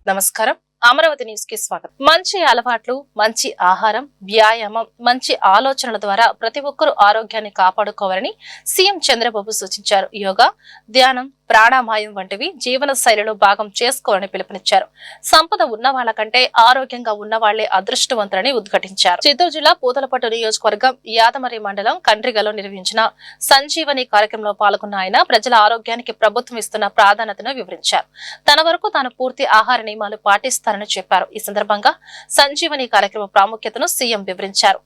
నమస్కారం. అమరావతి న్యూస్ కి స్వాగతం. మంచి అలవాట్లు, మంచి ఆహారం, వ్యాయామం, మంచి ఆలోచనల ద్వారా ప్రతి ఒక్కరూ ఆరోగ్యాన్ని కాపాడుకోవాలని సీఎం చంద్రబాబు సూచించారు. యోగా, ధ్యానం, ప్రాణాయామం వంటివి జీవన శైలిలో భాగం చేసుకోవాలని పిలుపునిచ్చారు. సంపద ఉన్న వాళ్ళ కంటే ఆరోగ్యంగా ఉన్న వాళ్లే అదృష్టవంతులని ఉద్ఘాటించారు. చిత్తూరు జిల్లా పూతలపట్టు నియోజకవర్గం యాదమరి మండలం కండ్రిగలో నిర్వహించిన సంజీవని కార్యక్రమంలో పాల్గొన్న ఆయన ప్రజల ఆరోగ్యానికి ప్రభుత్వం ఇస్తున్న ప్రాధాన్యతను వివరించారు. తన వరకు తాను పూర్తి ఆహార నియమాలు పాటిస్తారని చెప్పారు. ఈ సందర్భంగా సంజీవని కార్యక్రమ ప్రాముఖ్యతను సీఎం వివరించారు.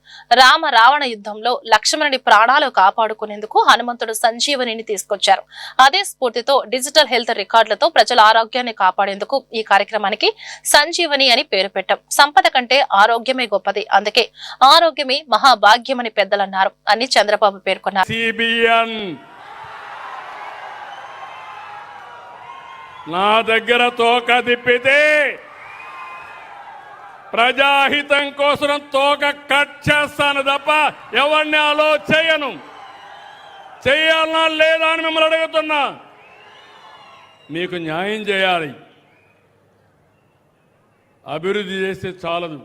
రావణ యుద్ధంలో లక్ష్మణుడి ప్రాణాలు కాపాడుకునేందుకు హనుమంతుడు సంజీవనిని తీసుకొచ్చారు. అదే స్ఫూర్తితో డిజిటల్ హెల్త్ రికార్డులతో ప్రజల ఆరోగ్యాన్ని కాపాడేందుకు ఈ కార్యక్రమానికి సంజీవని అని పేరు పెట్టాం. సంపద కంటే ఆరోగ్యమే గొప్పది, అందుకే ఆరోగ్యమే మహాభాగ్యమని పెద్దలన్నారు అని చంద్రబాబు పేర్కొన్నారు. నా దగ్గర తోక తిప్పితే ప్రజాహితం కోసం తోక కట్ చేస్తాను తప్ప ఎవరిని అలో చేయను. చేయాలన్నా లేదా అని మిమ్మల్ని అడుగుతున్నా. మీకు న్యాయం చేయాలి. అభివృద్ధి చేస్తే చాలదు,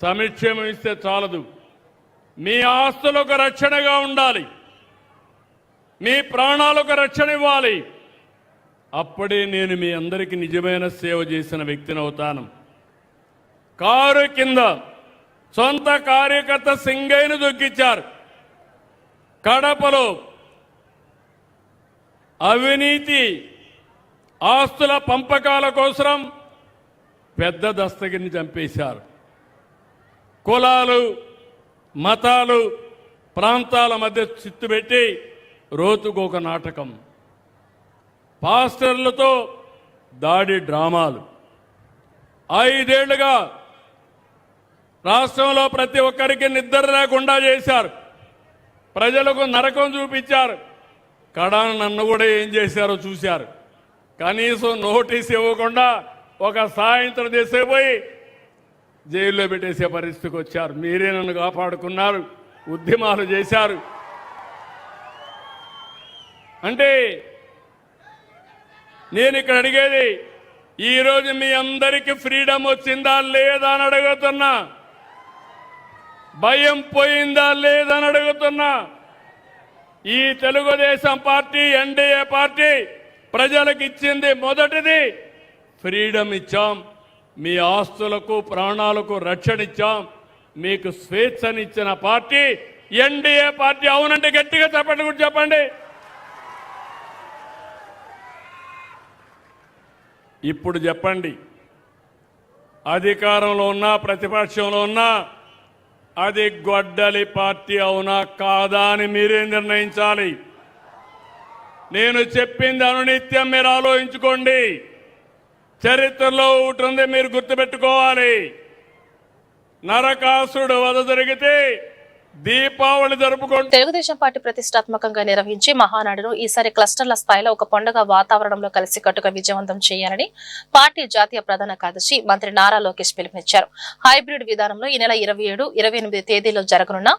సంక్షేమం ఇస్తే చాలదు. మీ ఆస్తులకు రక్షణగా ఉండాలి, మీ ప్రాణాలకు రక్షణ ఇవ్వాలి. అప్పుడే నేను మీ అందరికీ నిజమైన సేవ చేసిన వ్యక్తిని అవుతాను. కారు కింద సొంత కార్యకర్త సింగయ్యను దొక్కించారు. కడపలో అవినీతి ఆస్తుల పంపకాల కోసం పెద్ద దస్తగిరిని చంపేశారు. కులాలు, మతాలు, ప్రాంతాల మధ్య చిత్తు పెట్టి రోజుకొక నాటకం, పాస్టర్లతో దాడి డ్రామాలు. 5 ఏళ్లుగా రాష్ట్రంలో ప్రతి ఒక్కరికి నిద్ర లేకుండా చేశారు. ప్రజలకు నరకం చూపించారు. కడాన నన్ను కూడా ఏం చేశారో చూశారు. కనీసం నోటీస్ ఇవ్వకుండా ఒక సాయంత్రం చేసేపోయి జైల్లో పెట్టేసే పరిస్థితికి వచ్చారు. మీరే నన్ను కాపాడుకున్నారు, ఉద్యమాలు చేశారు. అంటే నేను ఇక్కడ అడిగేది, ఈరోజు మీ అందరికీ ఫ్రీడమ్ వచ్చిందా లేదా అని అడుగుతున్నా. భయం పోయిందా లేదని అడుగుతున్నా. ఈ తెలుగుదేశం పార్టీ, ఎన్డీఏ పార్టీ ప్రజలకు ఇచ్చింది మొదటిది ఫ్రీడమ్ ఇచ్చాం. మీ ఆస్తులకు, ప్రాణాలకు రక్షణ ఇచ్చాం. మీకు స్వేచ్ఛనిచ్చిన పార్టీ ఎన్డీఏ పార్టీ. అవునంటే గట్టిగా చెప్పండి, కూడా చెప్పండి. ఇప్పుడు చెప్పండి, అధికారంలో ఉన్నా ప్రతిపక్షంలో ఉన్నా అది గొడ్డలి పార్టీ అవునా కాదా అని మీరే నిర్ణయించాలి. నేను చెప్పింది అనునిత్యం మీరు ఆలోచించుకోండి. చరిత్రలో ఒకటి ఉంది, మీరు గుర్తుపెట్టుకోవాలి. నరకాసురుడు వధ జరిగితే దీపావళి జరుపుకోండి. తెలుగుదేశం పార్టీ ప్రతిష్టాత్మకంగా నిర్వహించి మహానాడును ఈసారి క్లస్టర్ల స్థాయిలో ఒక పండుగ వాతావరణంలో కలిసికట్టుగా విజయవంతం చేయాలని పార్టీ జాతీయ ప్రధాన కార్యదర్శి మంత్రి నారా లోకేష్ పిలుపునిచ్చారు. హైబ్రిడ్ విధానంలో ఈ నెల 27, 28 తేదీలో జరగనున్న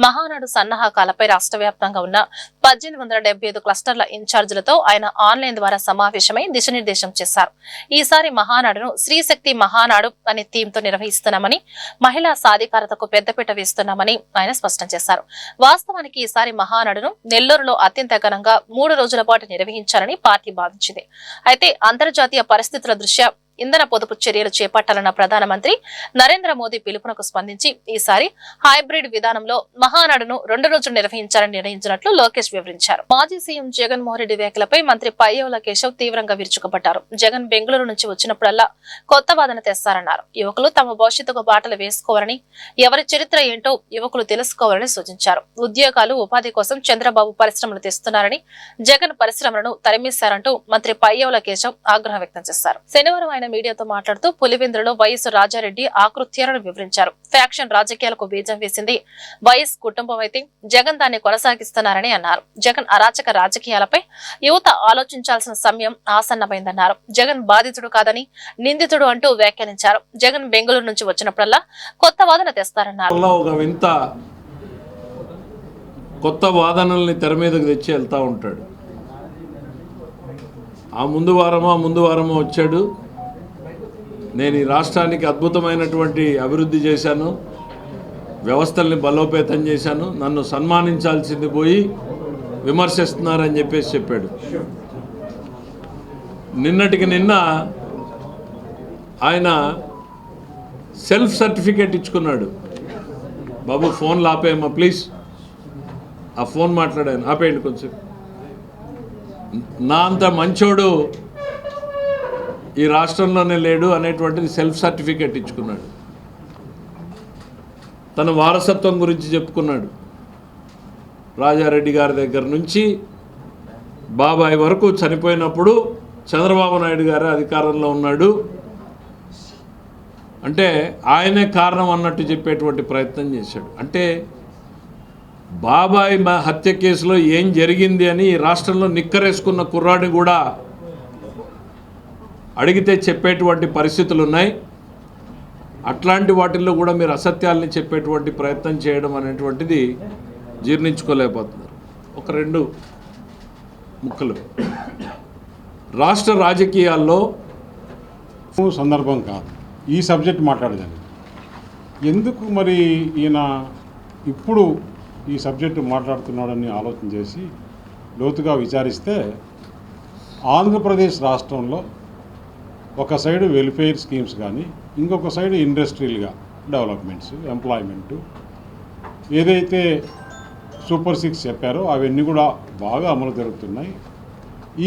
మహానాడు సన్నాహకాలపై రాష్ట్ర వ్యాప్తంగా ఉన్న 1875 క్లస్టర్ల ఇన్ఛార్జీలతో ఆయన ఆన్లైన్ ద్వారా సమావేశమై దిశానిర్దేశం చేశారు. ఈసారి మహానాడును శ్రీశక్తి మహానాడు అనే థీమ్తో నిర్వహిస్తున్నామని, మహిళా సాధికారతకు పెద్దపీట వేస్తున్నామని ఆయన స్పష్టం చేశారు. వాస్తవానికి ఈసారి మహానాడును నెల్లూరులో అత్యంత ఘనంగా 3 రోజుల పాటు నిర్వహించాలని పార్టీ భావించింది. అయితే అంతర్జాతీయ పరిస్థితుల దృష్ట్యా ఇంధన పొదుపు చర్యలు చేపట్టాలన్న ప్రధానమంత్రి నరేంద్ర మోదీ పిలుపునకు స్పందించి ఈసారి హైబ్రిడ్ విధానంలో మహానాడును 2 రోజులు నిర్వహించాలని నిర్ణయించినట్లు లోకేష్ వివరించారు. మాజీ సీఎం జగన్మోహన్ రెడ్డి వ్యాఖ్యలపై మంత్రి పయ్యావుల కేశవ్ తీవ్రంగా విరుచుకుపడ్డారు. జగన్ బెంగళూరు నుంచి వచ్చినప్పుడల్లా కొత్త వాదన తెస్తారన్నారు. యువకులు తమ భవిష్యత్తుకు బాటలు వేసుకోవాలని, ఎవరి చరిత్ర ఏంటో యువకులు తెలుసుకోవాలని సూచించారు. ఉద్యోగాలు, ఉపాధి కోసం చంద్రబాబు పరిశ్రమలు తెస్తున్నారని, జగన్ పరిశ్రమలను తరిమేశారంటూ మంత్రి పయ్యావుల కేశవ్ ఆగ్రహం వ్యక్తం చేశారు. శనివారం ఆయన మీడియాతో మాట్లాడుతూ పులివెందులలో వైఎస్ రాజారెడ్డి ఆకృత్యాలను వివరించారు. ఫ్యాక్షన్ రాజకీయాలకు బీజం వేసింది వైఎస్ కుటుంబం అయితే జగన్ దాన్ని కొనసాగిస్తున్నారని అన్నారు. జగన్ అరాచక రాజకీయాలపై యువత ఆలోచించాల్సిన సమయం ఆసన్నమైందన్నారు. జగన్ బాధితుడు కాదని నిందితుడు అంటూ వ్యాఖ్యానించారు. జగన్ బెంగళూరు నుంచి వచ్చినప్పుడల్లా కొత్త వాదన తెస్తారన్నారు. కొత్త వాదనల్ని తెర మీదకు తెచ్చి వెళ్తూ ఉంటాడు. ఆ ముందు వారమో వచ్చాడు. నేను ఈ రాష్ట్రానికి అద్భుతమైనటువంటి అభివృద్ధి చేశాను, వ్యవస్థల్ని బలోపేతం చేశాను, నన్ను సన్మానించాల్సింది పోయి విమర్శిస్తున్నారని చెప్పాడు. నిన్నటికి నిన్న ఆయన సెల్ఫ్ సర్టిఫికేట్ ఇచ్చుకున్నాడు. బాబు ఫోన్లు ఆపేయమ్మా ప్లీజ్, ఆ ఫోన్ మాట్లాడాను, ఆపేయండి కొంచెం. నా అంత మంచోడు ఈ రాష్ట్రంలోనే లేడు అనేటువంటిది సెల్ఫ్ సర్టిఫికేట్ ఇచ్చుకున్నాడు. తన వారసత్వం గురించి చెప్పుకున్నాడు. రాజారెడ్డి గారి దగ్గర నుంచి బాబాయ్ వరకు చనిపోయినప్పుడు చంద్రబాబు నాయుడు గారు అధికారంలో ఉన్నాడు అంటే ఆయనే కారణం అన్నట్టు చెప్పేటువంటి ప్రయత్నం చేశాడు. అంటే బాబాయ్ హత్య కేసులో ఏం జరిగింది అని ఈ రాష్ట్రంలో నిక్కరేసుకున్న కుర్రాడిని కూడా అడిగితే చెప్పేటువంటి పరిస్థితులు ఉన్నాయి. అట్లాంటి వాటిల్లో కూడా మీరు అసత్యాలని చెప్పేటువంటి ప్రయత్నం చేయడం అనేటువంటిది జీర్ణించుకోలేకపోతున్నారు. ఒక 2 ముక్కలు. రాష్ట్ర రాజకీయాల్లో సందర్భం కాదు ఈ సబ్జెక్ట్ మాట్లాడేదాన్ని. ఎందుకు మరి ఈయన ఇప్పుడు ఈ సబ్జెక్టు మాట్లాడుతున్నాడని ఆలోచన చేసి లోతుగా విచారిస్తే ఆంధ్రప్రదేశ్ రాష్ట్రంలో ఒక సైడు వెల్ఫేర్ స్కీమ్స్ కానీ ఇంకొక సైడు ఇండస్ట్రియల్గా డెవలప్మెంట్స్, ఎంప్లాయ్మెంటు, ఏదైతే సూపర్ 6 చెప్పారో అవన్నీ కూడా బాగా అమలు జరుగుతున్నాయి.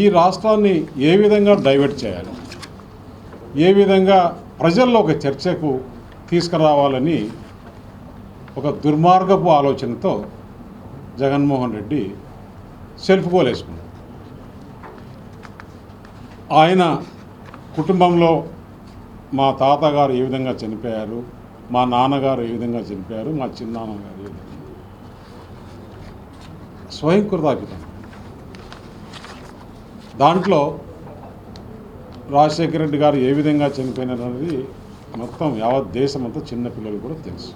ఈ రాష్ట్రాన్ని ఏ విధంగా డైవర్ట్ చేయాలి, ఏ విధంగా ప్రజల్లో ఒక చర్చకు తీసుకురావాలని ఒక దుర్మార్గపు ఆలోచనతో జగన్మోహన్ రెడ్డి సెల్ఫ్ గోల్ వేసుకున్నాడు. ఆయన కుటుంబంలో మా తాతగారు ఏ విధంగా చనిపోయారు, మా నాన్నగారు ఏ విధంగా చనిపోయారు, మా చిన్నాన్నగారు ఏ విధంగా, స్వయంకృతాపితం. దాంట్లో రాజశేఖర రెడ్డి గారు ఏ విధంగా చనిపోయినారనేది మొత్తం యావత్ దేశమంతా చిన్నపిల్లలు కూడా తెలుసు.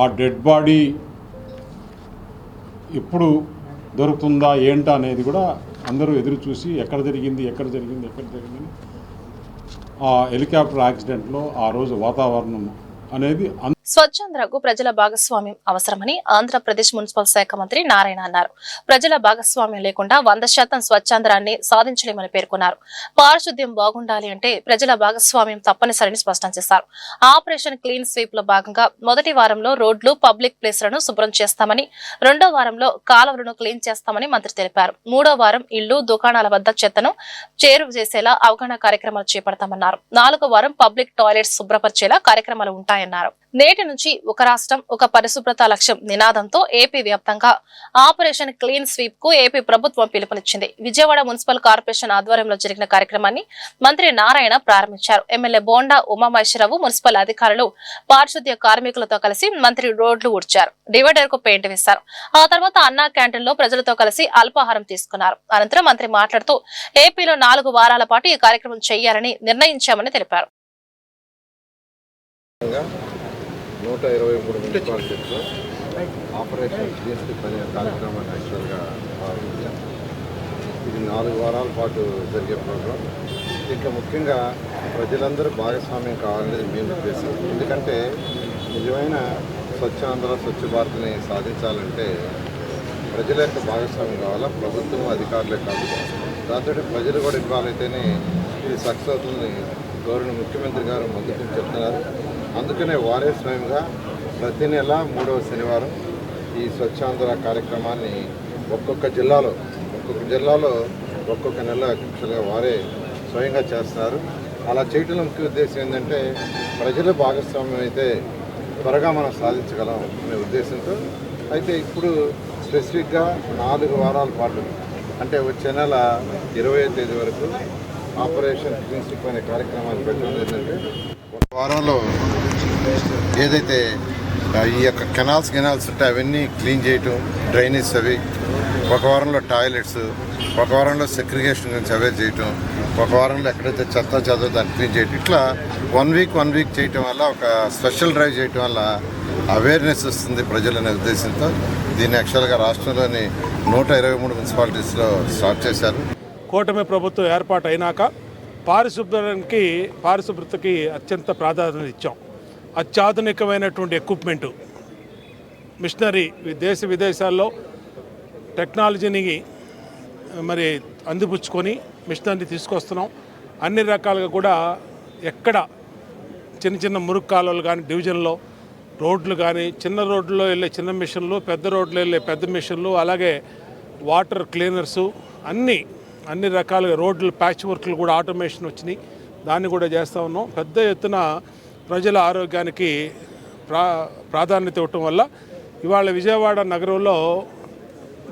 ఆ డెడ్ బాడీ ఎప్పుడు దొరుకుతుందా ఏంటా అనేది కూడా అందరూ ఎదురు చూసి ఎక్కడ జరిగింది ఆ హెలికాప్టర్ యాక్సిడెంట్లో ఆ రోజు వాతావరణం అనేది స్వచ్ఛాంధ్రకు ప్రజల భాగస్వామ్యం అవసరమని ఆంధ్రప్రదేశ్ మున్సిపల్ శాఖ మంత్రి నారాయణ అన్నారు. ప్రజల భాగస్వామ్యం లేకుండా 100% స్వచ్ఛాంధ్రాన్ని సాధించలేమని పేర్కొన్నారు. పారిశుద్ధ్యం బాగుండాలి అంటే ప్రజల భాగస్వామ్యం తప్పనిసరిని స్పష్టం చేశారు. ఆపరేషన్ క్లీన్ స్వీప్ లో భాగంగా మొదటి వారంలో రోడ్లు, పబ్లిక్ ప్లేస్లను శుభ్రం చేస్తామని, 2వ వారంలో కాలువలను క్లీన్ చేస్తామని మంత్రి తెలిపారు. 3వ వారం ఇళ్లు, దుకాణాల వద్ద చెత్తను చేరువ చేసేలా అవగాహన కార్యక్రమాలు చేపడతామన్నారు. 4వ వారం పబ్లిక్ టాయిలెట్స్ శుభ్రపరిచేలా కార్యక్రమాలు ఉంటాయన్నారు. నేటి నుంచి ఒక రాష్ట్రం ఒక పరిశుభ్రత లక్ష్యం నినాదంతో ఏపీ వ్యాప్తంగా ఆపరేషన్ క్లీన్ స్వీప్ కు ఏపీ ప్రభుత్వం పిలుపునిచ్చింది. విజయవాడ మున్సిపల్ కార్పొరేషన్ ఆధ్వర్యంలో జరిగిన కార్యక్రమాన్ని మంత్రి నారాయణ ప్రారంభించారు. ఎమ్మెల్యే బోండా ఉమామహేశ్వరరావు, మున్సిపల్ అధికారులు, పారిశుద్ధ్య కార్మికులతో కలిసి మంత్రి రోడ్లు ఊడ్చారు, డివైడర్ కు పెయింట్ వేశారు. ఆ తర్వాత అన్నా క్యాంటీన్ లో ప్రజలతో కలిసి అల్పాహారం తీసుకున్నారు. అనంతరం మంత్రి మాట్లాడుతూ ఏపీలో 4 వారాల పాటు ఈ కార్యక్రమం చేయాలని నిర్ణయించామని తెలిపారు. 123 మున్సిపాలిటీస్లో ఆపరేషన్ క్లీన్ స్వీప్ అనే కార్యక్రమాన్ని యాక్చువల్గా ప్రారంభించాం. ఇది 4 వారాల పాటు జరిగే ప్రోగ్రాం. దీంట్లో ముఖ్యంగా ప్రజలందరూ భాగస్వామ్యం కావాలనేది మేము ఉద్దేశం. ఎందుకంటే నిజమైన స్వచ్ఛాంధ్ర, స్వచ్ఛ భారత్ని సాధించాలంటే ప్రజల యొక్క భాగస్వామ్యం కావాలా, ప్రభుత్వం అధికారులే కాదు. దాంతో ప్రజలు కూడా ఇన్వాల్వ్ అయితేనే ఇది సక్సెస్ అవుతుందని గౌరవ ముఖ్యమంత్రి గారు మొదటి చెప్తున్నారు. అందుకనే వారే స్వయంగా ప్రతి నెల 3వ శనివారం ఈ స్వచ్ఛాంధ్ర కార్యక్రమాన్ని ఒక్కొక్క జిల్లాలో ఒక్కొక్క నెల యాక్చువల్గా వారే స్వయంగా చేస్తున్నారు. అలా చేయడంలో ముఖ్య ఉద్దేశం ఏంటంటే ప్రజల భాగస్వామ్యం అయితే త్వరగా మనం సాధించగలం అనే ఉద్దేశంతో. అయితే ఇప్పుడు స్పెసిఫిక్గా 4 వారాల పాటు అంటే వచ్చే నెల 20వ తేదీ వరకు ఆపరేషన్ క్లీన్ స్వీప్ అనే కార్యక్రమాన్ని పెట్టడం ఏంటంటే ఒక వారంలో ఏదైతే ఈ యొక్క కెనాల్స్ ఉంటే అవన్నీ క్లీన్ చేయటం, డ్రైనేజ్ అవి, ఒక వారంలో టాయిలెట్స్, ఒక వారంలో సెగ్రిగేషన్ గురించి అవేర్ చేయటం, ఒక వారంలో ఎక్కడైతే చెత్త దాన్ని క్లీన్ చేయటం, ఇట్లా 1 వీక్ చేయటం వల్ల ఒక స్పెషల్ డ్రైవ్ చేయటం వల్ల అవేర్నెస్ వస్తుంది ప్రజలనే ఉద్దేశంతో దీన్ని యాక్చువల్గా రాష్ట్రంలోని 123 మున్సిపాలిటీస్లో స్టార్ట్ చేశారు. కూటమి ప్రభుత్వం ఏర్పాటు అయినాక పారిశుభ్రతకి అత్యంత ప్రాధాన్యత ఇచ్చాం. అత్యాధునికమైనటువంటి ఎక్విప్మెంటు, మిషనరీ, దేశ విదేశాల్లో టెక్నాలజీని మరి అందిపుచ్చుకొని మిషనరీ తీసుకొస్తున్నాం. అన్ని రకాలుగా కూడా ఎక్కడ చిన్న చిన్న మురుగు కాలువలు కానీ, డివిజన్లో రోడ్లు కానీ, చిన్న రోడ్లలో వెళ్ళే చిన్న మిషన్లు, పెద్ద రోడ్లు వెళ్ళే పెద్ద మిషన్లు, అలాగే వాటర్ క్లీనర్సు, అన్ని రకాలుగా రోడ్లు ప్యాచ్ వర్క్లు కూడా ఆటోమేషన్ వచ్చినాయి. దాన్ని కూడా చేస్తూ ఉన్నాం. పెద్ద ఎత్తున ప్రజల ఆరోగ్యానికి ప్రాధాన్యత ఇవ్వటం వల్ల ఇవాళ విజయవాడ నగరంలో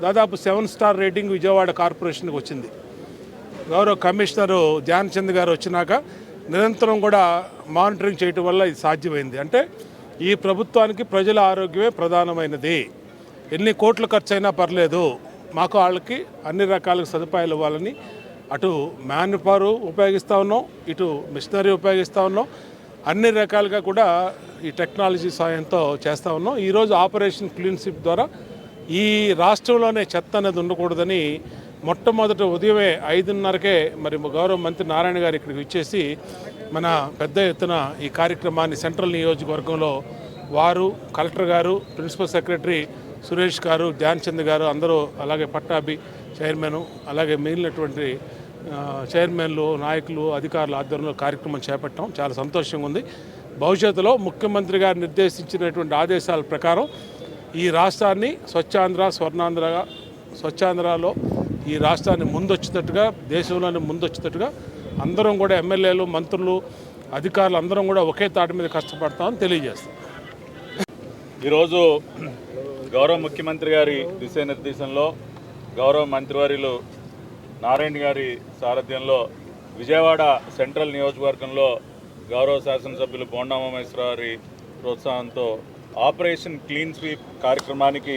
దాదాపు 7 స్టార్ రేటింగ్ విజయవాడ కార్పొరేషన్కి వచ్చింది. గౌరవ కమిషనరు ధ్యాన్ చంద్ గారు వచ్చినాక నిరంతరం కూడా మానిటరింగ్ చేయటం వల్ల ఇది సాధ్యమైంది. అంటే ఈ ప్రభుత్వానికి ప్రజల ఆరోగ్యమే ప్రధానమైనది. ఎన్ని కోట్లు ఖర్చు అయినా పర్లేదు, మాకు వాళ్ళకి అన్ని రకాల సదుపాయాలు ఇవ్వాలని అటు మ్యాన్ పవర్ ఉపయోగిస్తూ ఉన్నాం, ఇటు మిషనరీ ఉపయోగిస్తూ ఉన్నాం. అన్ని రకాలుగా కూడా ఈ టెక్నాలజీ సాయంతో చేస్తూ ఉన్నాం. ఈరోజు ఆపరేషన్ క్లీన్ స్వీప్ ద్వారా ఈ రాష్ట్రంలోనే చెత్త అనేది ఉండకూడదని మొట్టమొదట ఉదయమే 5:30కే మరి గౌరవ మంత్రి నారాయణ గారు ఇక్కడికి వచ్చేసి మన పెద్ద ఎత్తున ఈ కార్యక్రమాన్ని సెంట్రల్ నియోజకవర్గంలో వారు, కలెక్టర్ గారు, ప్రిన్సిపల్ సెక్రటరీ సురేష్ గారు, ధ్యాన్ చంద్ గారు అందరూ, అలాగే పట్టాభి చైర్మన్, అలాగే మిగిలినటువంటి చైర్మన్లు, నాయకులు, అధికారుల ఆధ్వర్యంలో కార్యక్రమం చేపట్టాం. చాలా సంతోషంగా ఉంది. భవిష్యత్తులో ముఖ్యమంత్రి గారు నిర్దేశించినటువంటి ఆదేశాల ప్రకారం ఈ రాష్ట్రాన్ని స్వచ్ఛాంధ్రలో ఈ రాష్ట్రాన్ని ముందొచ్చేటట్టుగా, దేశంలోనే ముందొచ్చేటట్టుగా అందరం కూడా ఎమ్మెల్యేలు, మంత్రులు, అధికారులు అందరం కూడా ఒకే తాటి మీద కష్టపడతామని తెలియజేస్తాం. ఈరోజు గౌరవ ముఖ్యమంత్రి గారి దిశానిర్దేశంలో గౌరవ మంత్రివర్యులు నారాయణ గారి సారథ్యంలో విజయవాడ సెంట్రల్ నియోజకవర్గంలో గౌరవ శాసనసభ్యులు బోండా ఉమామహేశ్వరరావు గారి ప్రోత్సాహంతో ఆపరేషన్ క్లీన్ స్వీప్ కార్యక్రమానికి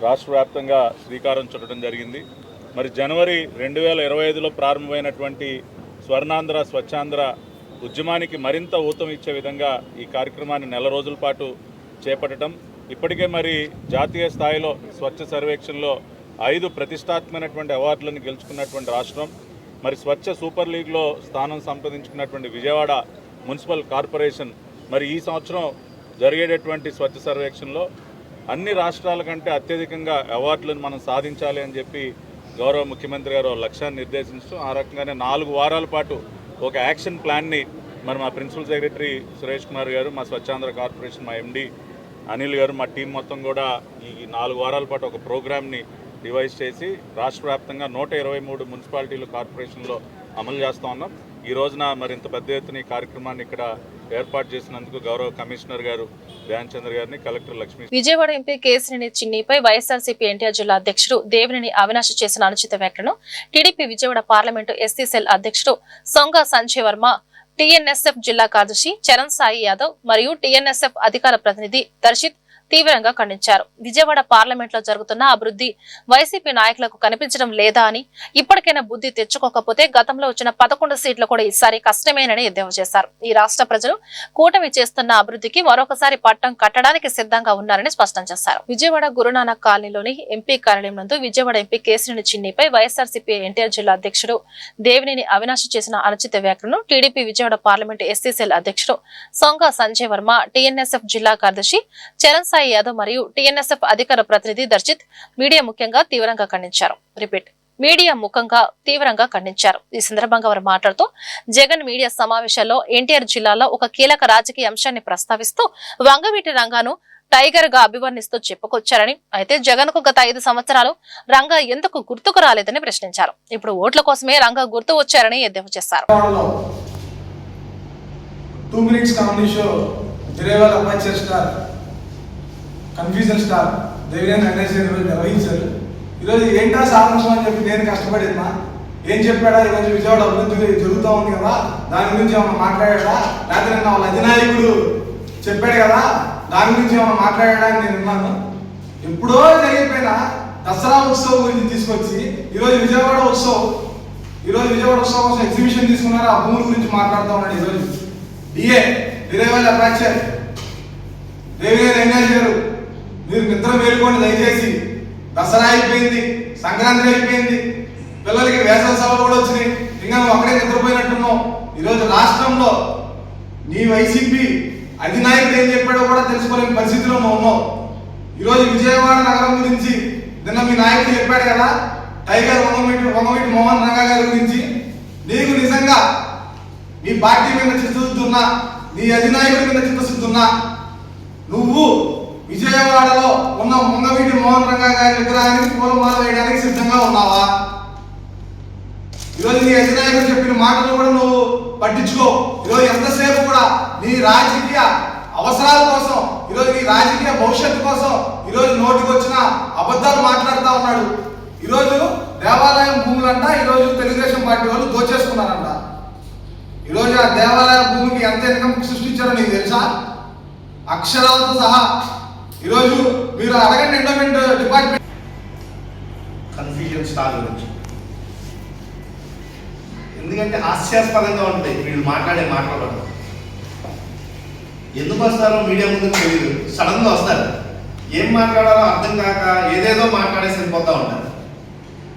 రాష్ట్ర వ్యాప్తంగా శ్రీకారం చుట్టడం జరిగింది. మరి జనవరి 2025లో ప్రారంభమైనటువంటి స్వర్ణాంధ్ర స్వచ్ఛాంధ్ర ఉద్యమానికి మరింత ఊతం ఇచ్చే విధంగా ఈ కార్యక్రమాన్ని 4 రోజుల పాటు చేపట్టడం. ఇప్పటికే మరి జాతీయ స్థాయిలో స్వచ్ఛ సర్వేక్షణలో 5 ప్రతిష్టాత్మకమైనటువంటి అవార్డులను గెలుచుకున్నటువంటి రాష్ట్రం. మరి స్వచ్ఛ సూపర్ లీగ్లో స్థానం సంపాదించుకున్నటువంటి విజయవాడ మున్సిపల్ కార్పొరేషన్ మరి ఈ సంవత్సరం జరిగేటటువంటి స్వచ్ఛ సర్వేక్షణలో అన్ని రాష్ట్రాల కంటే అత్యధికంగా అవార్డులను మనం సాధించాలి అని చెప్పి గౌరవ ముఖ్యమంత్రి గారు లక్ష్యాన్ని నిర్దేశించడం, ఆ రకంగానే 4 వారాల పాటు ఒక యాక్షన్ ప్లాన్ని మరి మా ప్రిన్సిపల్ సెక్రటరీ సురేష్ కుమార్ గారు, మా స్వచ్ఛాంధ్ర కార్పొరేషన్ మా ఎండి అనిల్ గారు, మా టీం మొత్తం కూడా ఈ 4 వారాల పాటు ఒక ప్రోగ్రామ్ని డివైజ్ చేసి రాష్ట్ర వ్యాప్తంగా 123 మున్సిపాలిటీలు, కార్పొరేషన్లో అమలు చేస్తూ ఉన్నాం. ఈ రోజున మరింత పెద్ద ఎత్తున ఈ కార్యక్రమాన్ని ఇక్కడ ఏర్పాటు చేసినందుకు గౌరవ కమిషనర్ గారు ధ్యాన్ చంద్ర గారిని, కలెక్టర్ లక్ష్మీ. విజయవాడ ఎంపీ కేసినేని చిన్నిపై వైఎస్ఆర్సీపీ ఎన్టీఆర్ జిల్లా అధ్యక్షుడు దేవినేని అవినాష్ చేసిన అనుచిత వ్యాఖ్యలను TDP Vijayawada parliament SC cell అధ్యక్షుడు సొంగ సంజయ్ వర్మ, టీఎన్ఎస్ఎఫ్ జిల్లా కార్యదర్శి చరణ్ సాయి యాదవ్ మరియు టీఎన్ఎస్ఎఫ్ అధికార ప్రతినిధి దర్శిత్ తీవ్రంగా ఖండించారు. విజయవాడ పార్లమెంట్ లో జరుగుతున్న అభివృద్ధి వైసీపీ నాయకులకు కనిపించడం లేదా అని, ఇప్పటికైనా బుద్ధి తెచ్చుకోకపోతే గతంలో వచ్చిన 11 సీట్లు కూడా ఈసారి కష్టమేనని ఎద్దేవా చేశారు. ఈ రాష్ట్ర ప్రజలు కూటమి చేస్తున్న అభివృద్ధికి మరొకసారి పట్టం కట్టడానికి సిద్ధంగా ఉన్నారని స్పష్టం చేశారు. విజయవాడ గురునానక్ కాలనీలోని ఎంపీ కార్యాలయం నందు విజయవాడ ఎంపీ కేసినేని చిన్నిపై వైఎస్ఆర్సీపీ ఎన్టీఆర్ జిల్లా అధ్యక్షుడు దేవినేని అవినాష్ చేసిన అనుచిత వ్యాఖ్యలను TDP Vijayawada parliament SC cell అధ్యక్షుడు సొంగ సంజయ్ వర్మ, టీఎన్ఎస్ఎఫ్ జిల్లా కార్యదర్శి చరణ్ సాయి యాదవ్ మరియు టీఎన్ఎస్ఎఫ్ అధికార ప్రతినిధి దర్శిత్ మీడియా ముఖ్యంగా తీవ్రంగా ఖండించారు. ఈ సందర్భంగా వారు మాట్లాడుతూ జగన్ మీడియా సమావేశాల్లో ఎన్టీఆర్ జిల్లాలో ఒక కీలక రాజకీయ అంశాన్ని ప్రస్తావిస్తూ వంగవీటి రంగాను టైగర్ గా అభివర్ణిస్తూ చెప్పుకొచ్చారని, అయితే జగన్ కు గత 5 సంవత్సరాలు రంగా ఎందుకు గుర్తుకు రాలేదని ప్రశ్నించారు. ఇప్పుడు ఓట్ల కోసమే రంగా గుర్తు వచ్చారని ఎద్దేవా చేశారు. కన్ఫ్యూజన్ స్టార్ దేవినేని అవినాష్ నిర్వహించారు. ఈరోజు ఏంటా సారాంశం అని చెప్పి నేను కష్టపడేదా, ఏం చెప్పాడా, ఈరోజు విజయవాడ అభివృద్ధి జరుగుతూ ఉంది కదా, దాని గురించి ఏమన్నా మాట్లాడా, లేకపోతే నిన్న వాళ్ళ అధినాయకుడు చెప్పాడు కదా దాని గురించి ఏమన్నా మాట్లాడా అని నేను విన్నాను. ఎప్పుడో జరిగిపోయిన దసరా ఉత్సవం గురించి తీసుకొచ్చి ఈరోజు విజయవాడ ఉత్సవం కోసం ఎగ్జిబిషన్ తీసుకున్నారు. ఆ భూముల గురించి మాట్లాడుతూ ఉన్నాడు. ఈరోజు డిరేవల్ అప్రాచర్ దేవినేని అవినాష్ గారు, మీరు నిద్ర మేలుకోండి దయచేసి. దసరా అయిపోయింది, సంక్రాంతి అయిపోయింది, పిల్లలకి వేసవి సెలవులు కూడా వచ్చినాయి, ఇంకా నువ్వు అక్కడే నిద్రపోయినట్టున్నావు. వైసీపీ అధినాయకుడు ఏం చెప్పాడో కూడా తెలుసుకోలేని పరిస్థితిలో ఉన్నావు. ఈరోజు విజయవాడ నగరం గురించి నిన్న మీ నాయకుడు చెప్పాడు కదా, టైగర్ వంగవీటి మోహన్ రంగా గారి గురించి. నీకు నిజంగా మీ పార్టీ మీద చిత్తశుద్ధి ఉన్నా, నీ అధినాయకుడి మీద చిత్తశుద్ధి ఉన్నా, నువ్వు విజయవాడలో ఉన్న వంగవీటి మోహన్ రంగా గారి విగ్రహానికి పూలమాల వేయడానికి సిద్ధంగా ఉన్నావా? ఈరోజు నీ అధినాయకుడు చెప్పిన మాటలు కూడా నువ్వు పట్టించుకో. ఈరోజు ఎంతసేపు కూడా నీ రాజకీయ అవసరాల కోసం, ఈరోజు నీ రాజకీయ భవిష్యత్తు కోసం ఈరోజు నోటికి వచ్చిన అబద్ధాలు మాట్లాడుతూ ఉన్నాడు. ఈరోజు దేవాలయం భూములంట ఈరోజు తెలుగుదేశం పార్టీ వాళ్ళు దోచేసుకున్నారంట. ఈరోజు ఆ దేవాలయ భూమికి ఎంత ఇన్కమ్ సృష్టించారో నీకు తెలుసా? అక్షరాలతో సహా. ఈరోజు మీరు అడగండి ఎండోమెంట్ డిపార్ట్మెంట్ కన్ఫ్యూజన్ స్టార్ గురించి. ఎందుకంటే హాస్యాస్పదంగా ఉంటాయి వీళ్ళు మాట్లాడే మాటలు. ఎందుకు వస్తారో మీడియా ముందుకు తెలియదు, సడన్గా వస్తారు. ఏం మాట్లాడాలో అర్థం కాక ఏదేదో మాట్లాడేసి వెళ్ళిపోతూ ఉంటారు.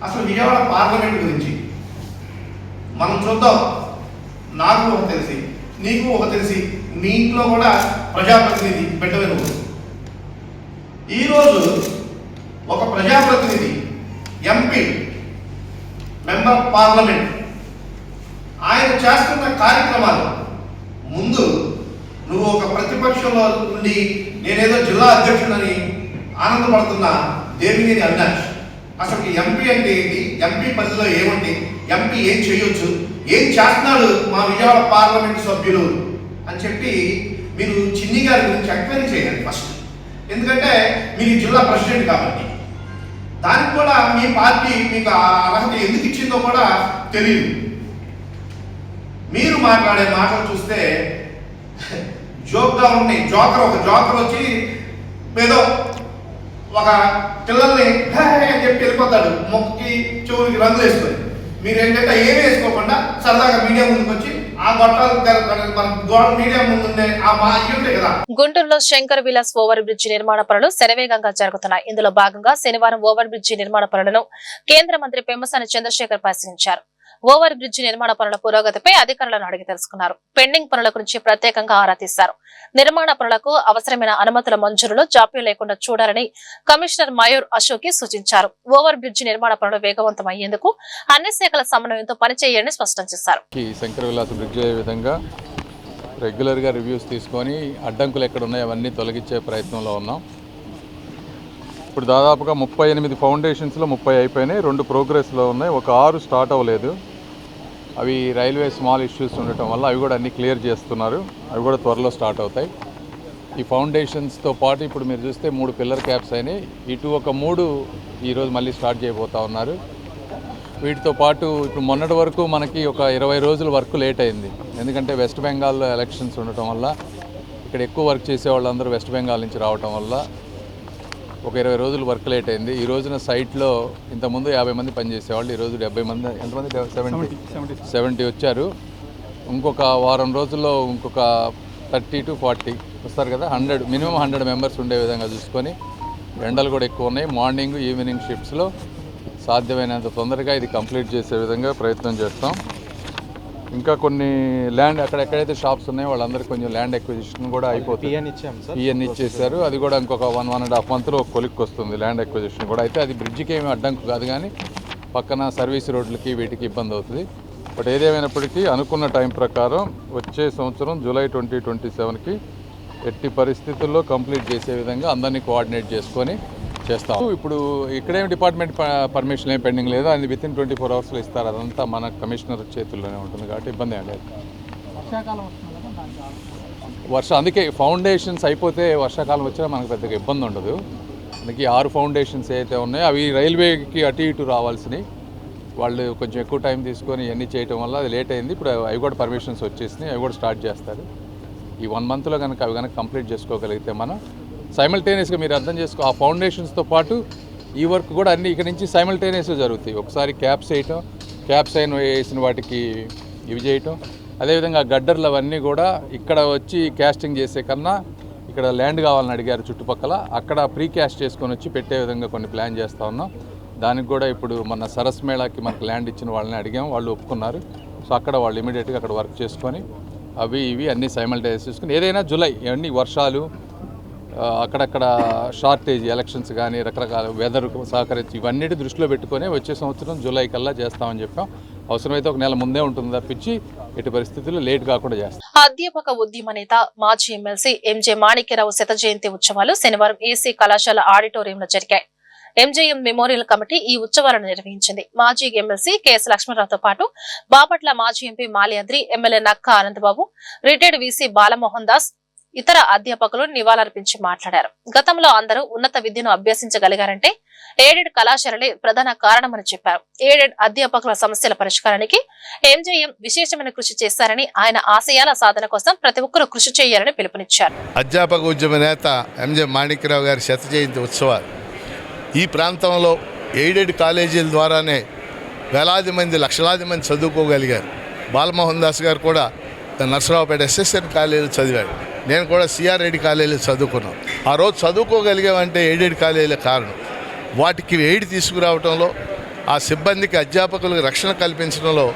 అసలు విజయవాడ పార్లమెంట్ గురించి మనం చూద్దాం. నాకు ఒక తెలిసి, నీకు ఒక తెలిసి, మీ ఇంట్లో కూడా ప్రజాప్రతినిధి పెట్టవే నువ్వు. ఈరోజు ఒక ప్రజాప్రతినిధి, ఎంపీ, మెంబర్ ఆఫ్ పార్లమెంట్, ఆయన చేస్తున్న కార్యక్రమాలు ముందు నువ్వు ఒక ప్రతిపక్షంలో నుండి నేనేదో జిల్లా అధ్యక్షుడని ఆనందపడుతున్న దేవినేని అవినాష్ అసలు ఎంపీ అంటే ఏంటి, ఎంపీ పరిధిలో ఏముంది, ఎంపీ ఏం చేయొచ్చు, ఏం చేస్తున్నాడు మా విజయవాడ పార్లమెంట్ సభ్యులు అని చెప్పి మీరు చిన్ని గారి గురించి ఎంక్వైరీ చేయాలి ఫస్ట్. ఎందుకంటే మీరు జిల్లా ప్రెసిడెంట్ కాబట్టి. దానికి కూడా మీ పార్టీ మీకు ఆ అర్హత ఎందుకు ఇచ్చిందో కూడా తెలియదు. మీరు మాట్లాడే మాటలు చూస్తే జోక్గా ఉన్నాయి. ఒక జోకర్ వచ్చి ఏదో ఒక పిల్లల్ని అని చెప్పి వెళ్ళిపోతాడు, మొక్కకి చెవులకి రంగులు వేసుకొని. మీరు ఏంటంటే ఏమి వేసుకోకుండా సరదాగా మీడియా ముందుకు వచ్చి ఆ గొట్టాలు మీడియా ముందు ఉంటాయి కదా. గుంటూరులో శంకర్ విలాస్ ఓవర్ బ్రిడ్జి నిర్మాణ పనులు శరవేగంగా జరుగుతున్నాయి. ఇందులో భాగంగా శనివారం ఓవర్ బ్రిడ్జి నిర్మాణ పనులను కేంద్ర మంత్రి పెమ్మసాని చంద్రశేఖర్ పరిశీలించారు. ఓవర్ బ్రిడ్జి నిర్మాణ పనుల పురోగతిపై అధికారులను అడిగి తెలుసుకున్నారు. పెండింగ్ పనుల గురించి ప్రత్యేకంగా ఆరా తీశారు. నిర్మాణ పనులకు అవసరమైన అనుమతుల మంజూరులో జాప్యం లేకుండా చూడాలని కమిషనర్ మయూర్ అశోక్ సూచించారు. ఓవర్ బ్రిడ్జి నిర్మాణ పనులు వేగవంతం అయ్యేందుకు అన్ని శాఖల సమన్వయంతో పనిచేయాలని స్పష్టం చేశారు. శంకర్ విలాస్ బ్రిడ్జ్ అయ్యే విధంగా రెగ్యులర్గా రివ్యూస్ తీసుకొని అడ్డంకులు ఎక్కడ ఉన్నాయో అవన్నీ తొలగించే ప్రయత్నంలో ఉన్నాం. ఇప్పుడు దాదాపుగా 38 ఫౌండేషన్స్లో 30 అయిపోయినాయి, 2 ప్రోగ్రెస్లో ఉన్నాయి, ఒక 6 స్టార్ట్ అవ్వలేదు. అవి రైల్వే స్మాల్ ఇష్యూస్ ఉండటం వల్ల అవి కూడా అన్నీ క్లియర్ చేస్తున్నారు. అవి కూడా త్వరలో స్టార్ట్ అవుతాయి. ఈ ఫౌండేషన్స్తో పాటు ఇప్పుడు మీరు చూస్తే 3 పిల్లర్ క్యాప్స్ అయినాయి. ఇటు ఒక 3 ఈరోజు మళ్ళీ స్టార్ట్ చేయబోతా ఉన్నారు. వీటితో పాటు ఇప్పుడు మొన్నటి వరకు మనకి ఒక 20 రోజులు వర్క్ లేట్ అయింది. ఎందుకంటే వెస్ట్ బెంగాల్లో ఎలక్షన్స్ ఉండటం వల్ల ఇక్కడ ఎక్కువ వర్క్ చేసే వాళ్ళందరూ వెస్ట్ బెంగాల్ నుంచి రావటం వల్ల ఒక 20 రోజులు వర్క్ లేట్ అయింది. ఈ రోజున సైట్లో ఇంతకుముందు 50 మంది పనిచేసేవాళ్ళు, ఈరోజు 70 మంది, ఎంతమంది 70 వచ్చారు. ఇంకొక వారం రోజుల్లో ఇంకొక 30 to 40 వస్తారు కదా. మినిమం 100 మెంబర్స్ ఉండే విధంగా చూసుకొని, ఎండలు కూడా ఎక్కువ ఉన్నాయి, మార్నింగ్ ఈవినింగ్ షిఫ్ట్స్లో సాధ్యమైనంత తొందరగా ఇది కంప్లీట్ చేసే విధంగా ప్రయత్నం చేస్తాం. ఇంకా కొన్ని ల్యాండ్ ఎక్కడెక్కడైతే షాప్స్ ఉన్నాయో వాళ్ళందరికీ కొంచెం ల్యాండ్ ఎక్విజిషన్ కూడా అయిపోతుంది. పిఎన్ ఇచ్చేసారు. అది కూడా ఇంకొక 1.5 మంత్లో కొలిక్కి వస్తుంది ల్యాండ్ ఎక్విజిషన్ కూడా. అయితే అది బ్రిడ్జికి ఏమి అడ్డంకు కాదు, కానీ పక్కన సర్వీస్ రోడ్లకి వీటికి ఇబ్బంది అవుతుంది. బట్ ఏదేమైనప్పటికీ అనుకున్న టైం ప్రకారం వచ్చే సంవత్సరం జూలై 2027కి ఎట్టి పరిస్థితుల్లో కంప్లీట్ చేసే విధంగా అందరినీ కోఆర్డినేట్ చేసుకొని చేస్తాం. ఇప్పుడు ఇక్కడేమి డిపార్ట్మెంట్ పర్మిషన్ ఏం పెండింగ్ లేదు, అది వితిన్ 24 అవర్స్లో ఇస్తారు. అదంతా మన కమిషనర్ చేతుల్లోనే ఉంటుంది కాబట్టి ఇబ్బంది ఏం లేదు. అందుకే ఫౌండేషన్స్ అయిపోతే వర్షాకాలం వచ్చినా మనకు పెద్దగా ఇబ్బంది ఉండదు. మనకి 6 ఫౌండేషన్స్ ఏదైతే ఉన్నాయో అవి రైల్వేకి అటు ఇటు రావాల్సినవి, వాళ్ళు కొంచెం ఎక్కువ టైం తీసుకొని ఇవన్నీ చేయడం వల్ల అది లేట్ అయింది. ఇప్పుడు అవి కూడా పర్మిషన్స్ వచ్చేసినాయి, అవి కూడా స్టార్ట్ చేస్తారు. ఈ 1 మంత్లో కనుక అవి కనుక కంప్లీట్ చేసుకోగలిగితే మనం సైమల్టేనియస్గా మీరు అర్థం చేసుకో, ఆ ఫౌండేషన్స్తో పాటు ఈ వర్క్ కూడా అన్నీ ఇక్కడ నుంచి సైమల్టేనియస్గా జరుగుతాయి. ఒకసారి క్యాప్స్ వేసిన వాటికి ఇవి చేయటం, అదేవిధంగా గడ్డర్లు అవన్నీ కూడా ఇక్కడ వచ్చి క్యాస్టింగ్ చేసే కన్నా ఇక్కడ ల్యాండ్ కావాలని అడిగారు చుట్టుపక్కల, అక్కడ ప్రీ క్యాస్ట్ చేసుకొని వచ్చి పెట్టే విధంగా కొన్ని ప్లాన్ చేస్తూ ఉన్నాం. దానికి కూడా ఇప్పుడు మన సరస్ మేళాకి మనకు ల్యాండ్ ఇచ్చిన వాళ్ళని అడిగాం, వాళ్ళు ఒప్పుకున్నారు. సో అక్కడ వాళ్ళు ఇమీడియట్గా అక్కడ వర్క్ చేసుకొని అవి ఇవి అన్నీ సైమల్టేనియస్ చూసుకుని ఏదైనా జూలై అన్ని వర్షాలు అక్కడక్కడ షార్టేజ్ ఎలక్షన్స్ కానీ రకరకాల వెదర్ సహకరించి ఇవన్నిటి దృష్టిలో పెట్టుకొని వచ్చే సంవత్సరం జూలై కల్లా చేస్తామని చెప్పాం. అవసరమైతే ఒక నెల ముందే ఉంటుంది తప్పించి ఎట్టి పరిస్థితుల్లో లేట్ కాకుండా చేస్తాం. అధ్యాపక ఉద్యమ నేత మాజీ ఎమ్మెల్సీ ఎంజే మాణిక్యరావు శత జయంతి ఉత్సవాలు శనివారం ఏసీ కళాశాల ఆడిటోరియంలో జరిగాయి. ఎంజేఎం మెమోరియల్ కమిటీ ఈ ఉత్సవాలను నిర్వహించింది. మాజీ ఎమ్మెల్సీ కెఎస్ లక్ష్మణరావుతో పాటు బాపట్ల మాజీ ఎంపీ మాల్యాద్రి, ఎమ్మెల్యే నక్క ఆనందబాబు, రిటైర్డ్ వీసీ బాలమోహన్ దాస్, ఇతర అధ్యాపకులు నివాళులర్పించి మాట్లాడారు. గతంలో అందరూ ఉన్నత విద్యను అభ్యసించగలిగారంటే ఎయిడెడ్ కళాశాలలే ప్రధాన కారణమని చెప్పారు. ఎయిడెడ్ అధ్యాపకుల సమస్యల పరిష్కారానికి ఎంజేఎం విశేషమైన కృషి చేశారని, ఆయన ఆశయాల సాధన కోసం ప్రతి ఒక్కరూ కృషి చేయాలని పిలుపునిచ్చారు. అధ్యాపక ఉద్యమ నేత ఎంజే మాణిక్యరావు గారి శత జయంతి ఉత్సవాలు ఈ ప్రాంతంలో ఎయిడెడ్ కాలేజీల ద్వారానే వేలాది మంది లక్షలాది మంది చదువుకోగలిగారు. బాలమోహన్ దాస్ గారు కూడా నర్సరావుపేట ఎస్ఎస్ఎన్ కాలేజీలో చదివాడు. నేను కూడా సిఆర్ రెడ్డి కాలేజీలో చదువుకున్నాను. ఆ రోజు చదువుకోగలిగామంటే ఎయిడెడ్ కాలేజీలే కారణం. వాటికి ఎయిడ్ తీసుకురావడంలో, ఆ సిబ్బందికి అధ్యాపకులకు రక్షణ కల్పించడంలో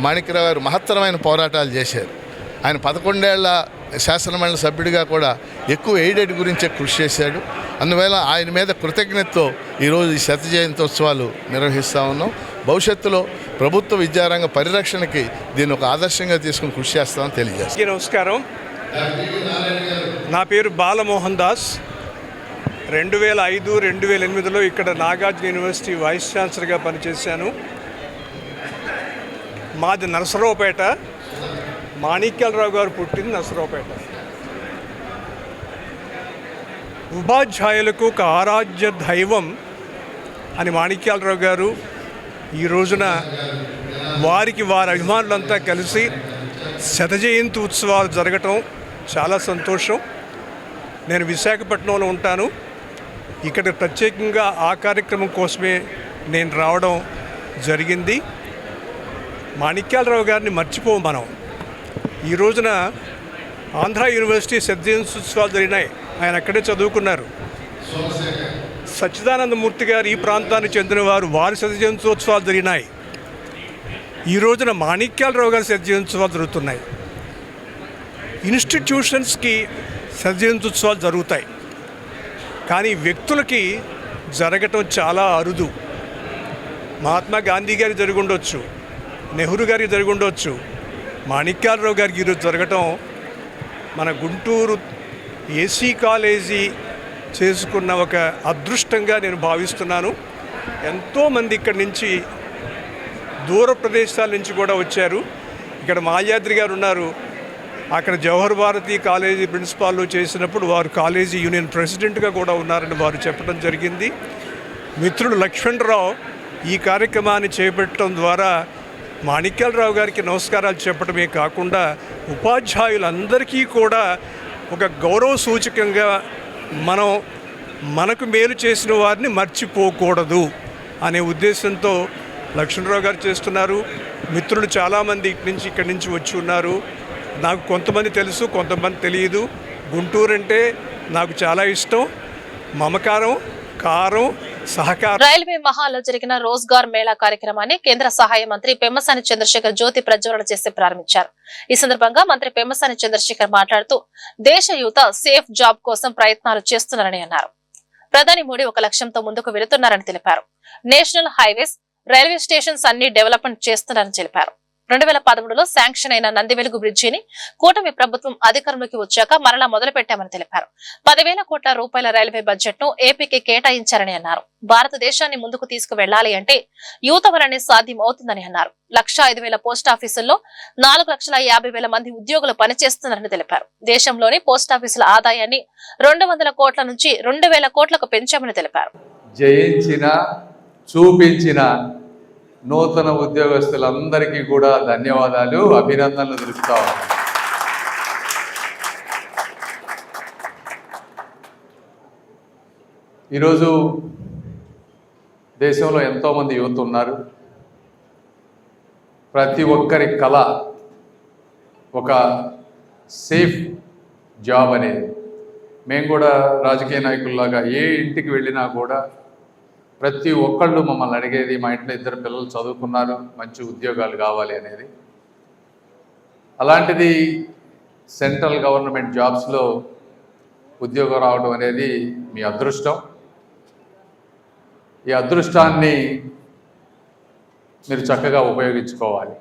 మాణిక్యరావు గారు మహత్తరమైన పోరాటాలు చేశారు. ఆయన 11 ఏళ్ల శాసనమండలి సభ్యుడిగా కూడా ఎక్కువ ఎయిడెడ్ గురించే కృషి చేశాడు. అందువల్ల ఆయన మీద కృతజ్ఞతతో ఈరోజు ఈ శత జయంతోత్సవాలు నిర్వహిస్తూ ఉన్నాం. భవిష్యత్తులో ప్రభుత్వ విద్యారంగ పరిరక్షణకి దీన్ని ఒక ఆదర్శంగా తీసుకుని కృషి చేస్తామని తెలియజేస్తాం. నమస్కారం, నా పేరు బాలమోహన్ దాస్. 2005-2008లో ఇక్కడ నాగార్జున యూనివర్సిటీ వైస్ ఛాన్సలర్గా పనిచేశాను. మాది నరసరావుపేట. మాణిక్యాలరావు గారు పుట్టింది నరసరావుపేట. ఉపాధ్యాయులకు ఒక ఆరాధ్య దైవం అని మాణిక్యాలరావు గారు ఈ రోజున వారి అభిమానులంతా కలిసి శత జయంతి ఉత్సవాలు జరగటం చాలా సంతోషం. నేను విశాఖపట్నంలో ఉంటాను. ఇక్కడ ప్రత్యేకంగా ఆ కార్యక్రమం కోసమే నేను రావడం జరిగింది. మాణిక్యాలరావు గారిని మర్చిపోం మనం. ఈ రోజున ఆంధ్ర యూనివర్సిటీ శత జయంతి ఉత్సవాలు జరిగినాయి. ఆయన అక్కడే చదువుకున్నారు. సచ్చిదానందమూర్తి గారు ఈ ప్రాంతానికి చెందినవారు, వారి శత జయంత్యోత్సవాలు జరిగినాయి. ఈ రోజున మాణిక్యాలరావు గారి శత జయంత్యోత్సవాలు జరుగుతున్నాయి. ఇన్స్టిట్యూషన్స్కి శత జయంత్యోత్సవాలు జరుగుతాయి, కానీ వ్యక్తులకి జరగటం చాలా అరుదు. మహాత్మా గాంధీ గారికి జరిగి ఉండొచ్చు, నెహ్రూ గారికి జరిగి ఉండొచ్చు, మాణిక్యాలరావు గారికి ఈరోజు జరగటం మన గుంటూరు ఏసీ కాలేజీ చేసుకున్న ఒక అదృష్టంగా నేను భావిస్తున్నాను. ఎంతోమంది ఇక్కడి నుంచి దూర ప్రదేశాల నుంచి కూడా వచ్చారు. ఇక్కడ మాల్యాద్రి గారు ఉన్నారు. అక్కడ జవహర్ భారతి కాలేజీ ప్రిన్సిపాల్లో చేసినప్పుడు వారు కాలేజీ యూనియన్ ప్రెసిడెంట్గా కూడా ఉన్నారని వారు చెప్పడం జరిగింది. మిత్రుడు లక్ష్మణరావు ఈ కార్యక్రమాన్ని చేపట్టడం ద్వారా మాణిక్యాలరావు గారికి నమస్కారాలు చెప్పడమే కాకుండా ఉపాధ్యాయులందరికీ కూడా ఒక గౌరవ సూచకంగా మనకు మేలు చేసిన వారిని మర్చిపోకూడదు అనే ఉద్దేశంతో లక్ష్మణరావు గారు చేస్తున్నారు. మిత్రులు చాలామంది ఇక్కడి నుంచి వచ్చి ఉన్నారు. నాకు కొంతమంది తెలుసు, కొంతమంది తెలియదు. గుంటూరు అంటే నాకు చాలా ఇష్టం. మమకారం, కారం, సహకారం. రైల్వే మహాల్లో జరిగిన రోజ్గార్ మేళా కార్యక్రమాన్ని కేంద్ర సహాయ మంత్రి పెమ్మసాని చంద్రశేఖర్ జ్యోతి ప్రజ్వలన చేసి ప్రారంభించారు. ఈ సందర్భంగా మంత్రి పెమ్మసాని చంద్రశేఖర్ మాట్లాడుతూ దేశ యువత సేఫ్ జాబ్ కోసం ప్రయత్నాలు చేస్తున్నారని అన్నారు. ప్రధాని మోడీ ఒక లక్ష్యంతో ముందుకు వెళుతున్నారని తెలిపారు. నేషనల్ హైవేస్, రైల్వే స్టేషన్స్ అన్ని డెవలప్మెంట్ చేస్తున్నారని తెలిపారు. 2013లో శాంక్షన్ అయిన నందివెలుగు బ్రిడ్జిని కూటమి ప్రభుత్వం అధికారంలోకి వచ్చాక మరలా మొదలు పెట్టామని తెలిపారు. 10,000 కోట్ల రూపాయల రైల్వే బడ్జెట్ ను ఏపీకి కేటాయించారని అన్నారు. భారతదేశాన్ని ముందుకు తీసుకువెళ్లాలి అంటే యువత వలనే సాధ్యం అవుతుందని అన్నారు. 1,05,000 పోస్టాఫీసుల్లో 4,50,000 మంది ఉద్యోగులు పనిచేస్తున్నారని తెలిపారు. దేశంలోని పోస్టాఫీసుల ఆదాయాన్ని 200 కోట్ల నుంచి 2,000 కోట్లకు పెంచామని తెలిపారు. జయించిన చూపించిన నూతన ఉద్యోగస్తులందరికీ కూడా ధన్యవాదాలు, అభినందనలు తెలుపుతా ఉన్నాను. ఈరోజు దేశంలో ఎంతోమంది యువత ఉన్నారు. ప్రతి ఒక్కరి కళ ఒక సేఫ్ జాబ్ అనేది. మేము కూడా రాజకీయ నాయకుల్లాగా ఏ ఇంటికి వెళ్ళినా కూడా ప్రతి ఒక్కళ్ళు మమ్మల్ని అడిగేది, మా ఇంట్లో 2 పిల్లలు చదువుకున్నారు, మంచి ఉద్యోగాలు కావాలి అనేది. అలాంటిది సెంట్రల్ గవర్నమెంట్ జాబ్స్లో ఉద్యోగం రావడం అనేది మీ అదృష్టం. ఈ అదృష్టాన్ని మీరు చక్కగా ఉపయోగించుకోవాలి.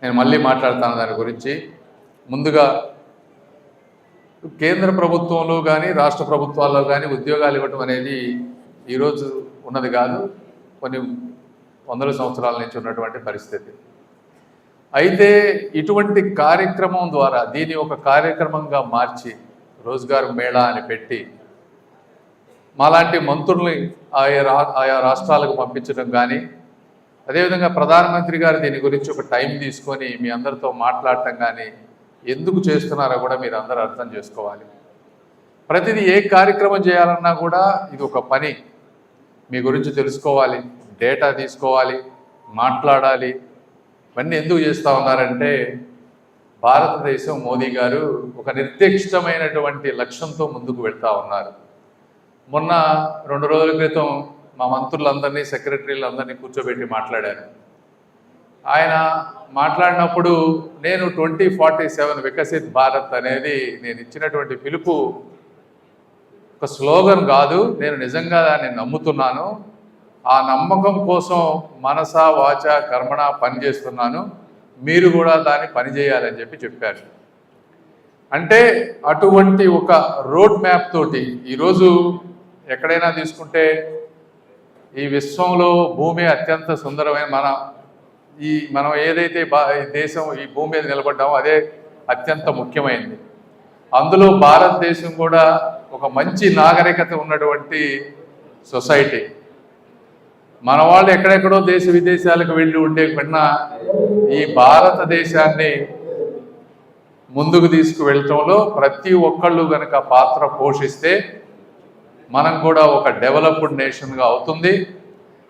నేను మళ్ళీ మాట్లాడతాను దాని గురించి. ముందుగా కేంద్ర ప్రభుత్వంలో కానీ రాష్ట్ర ప్రభుత్వాల్లో కానీ ఉద్యోగాలు ఇవ్వటం అనేది ఈరోజు ఉన్నది కాదు, కొన్ని వందల సంవత్సరాల నుంచి ఉన్నటువంటి పరిస్థితి. అయితే ఇటువంటి కార్యక్రమం ద్వారా దీన్ని ఒక కార్యక్రమంగా మార్చి రోజ్గార్ మేళా అని పెట్టి మాలాంటి మంత్రుల్ని ఆయా రాష్ట్రాలకు పంపించడం కానీ, అదేవిధంగా ప్రధానమంత్రి గారు దీని గురించి ఒక టైం తీసుకొని మీ అందరితో మాట్లాడటం కానీ ఎందుకు చేస్తున్నారో కూడా మీరు అందరూ అర్థం చేసుకోవాలి. ప్రతిదీ ఏ కార్యక్రమం చేయాలన్నా కూడా ఇది ఒక పని. మీ గురించి తెలుసుకోవాలి, డేటా తీసుకోవాలి, మాట్లాడాలి. ఇవన్నీ ఎందుకు చేస్తూ ఉన్నారంటే భారతదేశం మోదీ గారు ఒక నిర్దిష్టమైనటువంటి లక్ష్యంతో ముందుకు వెళ్తూ ఉన్నారు. మొన్న 2 రోజుల క్రితం మా మంత్రులందరినీ, సెక్రటరీలందరినీ కూర్చోబెట్టి మాట్లాడాను. ఆయన మాట్లాడినప్పుడు నేను 2047 వికసిత్ భారత్ అనేది నేను ఇచ్చినటువంటి పిలుపు ఒక స్లోగన్ కాదు, నేను నిజంగా దాన్ని నమ్ముతున్నాను. ఆ నమ్మకం కోసం మనస వాచ కర్మణ పనిచేస్తున్నాను, మీరు కూడా దాన్ని పనిచేయాలని చెప్పారు. అంటే అటువంటి ఒక రోడ్ మ్యాప్ తోటి ఈరోజు ఎక్కడైనా తీసుకుంటే ఈ విశ్వంలో భూమి అత్యంత సుందరమైన మనం ఏదైతే దేశం ఈ భూమి మీద నిలబడ్డామో అదే అత్యంత ముఖ్యమైనది. అందులో భారతదేశం కూడా ఒక మంచి నాగరికత ఉన్నటువంటి సొసైటీ. మన వాళ్ళు ఎక్కడెక్కడో దేశ విదేశాలకు వెళ్ళి ఉండే కన్నా ఈ భారతదేశాన్ని ముందుకు తీసుకువెళ్ళటంలో ప్రతి ఒక్కళ్ళు కనుక పాత్ర పోషిస్తే మనం కూడా ఒక డెవలప్డ్ నేషన్గా అవుతుంది.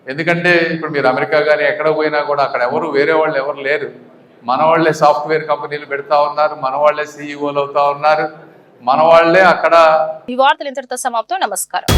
ఎందుకంటే ఇప్పుడు మీరు అమెరికా కానీ ఎక్కడ పోయినా కూడా అక్కడ వేరే వాళ్ళు ఎవరు లేరు. మన వాళ్ళే సాఫ్ట్వేర్ కంపెనీలు పెడతా ఉన్నారు, మన వాళ్ళే సీఈఓలు అవుతా ఉన్నారు, మన వాళ్ళే అక్కడ. ఈ వార్తలు ఇంతటితో సమాప్తం. నమస్కారం.